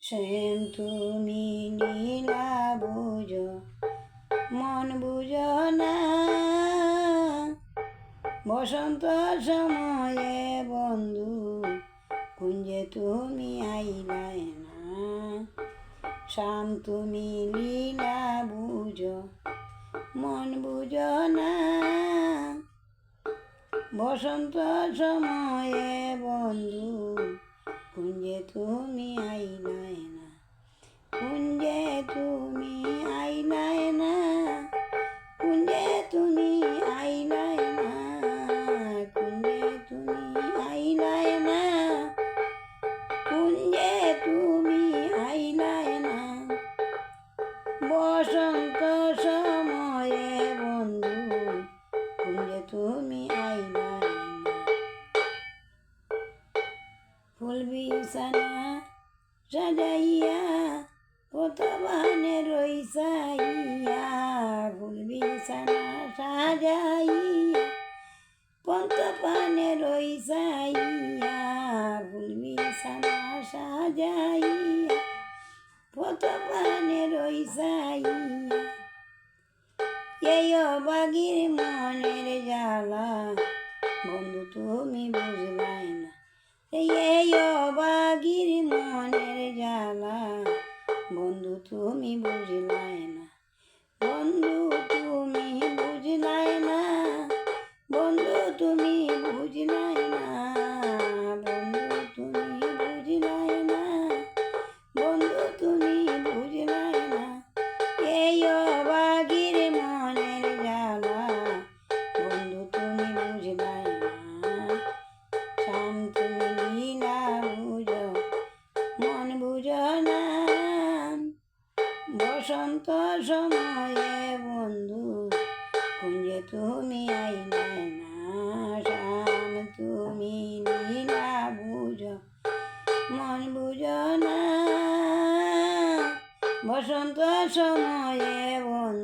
শ্যাম তুমি লীলা বুঝো মন বুঝো না, বসন্ত সময়ে বন্ধু কুঞ্জে তুমি আইলাই না। শ্যাম তুমি লীলা বুঝো মন বুঝো না, বসন্ত সময়ে বন্ধু কুঞ্জে তুমি আইলাই না। কুঞ্জে তুমি আইলাই না, কুঞ্জে তুমি আইলাই না, কুঞ্জে তুমি আইলাই না, কুঞ্জে তুমি আইলাই না। বসন্ত সময়ে বন্ধু কুঞ্জে তুমি আইলাই না। ফুল বিছানা সাজাইয়া কত বানে রইসাইয়া, ফুল বিছানা সাজাইয়া কত পানে রইসাইয়া, ফুল বিছানা সাজাইয়া কত পানে রইসাইয়া। এই অবাগির মনের জ্বালা বন্ধু তুমি বুঝলাই না। এই অবাগির মনের জ্বালা বন্ধু তুমি বুঝলাই না। বন্ধু তুমি বুঝলাই না, বন্ধু তুমি বুঝলাই না, বন্ধু তুমি বুঝলাই না, বন্ধু তুমি বুঝলাই না। এই অবাগির মনের জ্বালা বন্ধু তুমি বুঝলাই না। শ্যাম তুমি লীলা বুঝো মন বুঝো না, বসন্ত সময়ে বন্ধু কুঞ্জে তুমি আইলাই না। শ্যাম তুমি লীলা বুঝো মন বুঝো না, বসন্ত সময়ে বন্ধু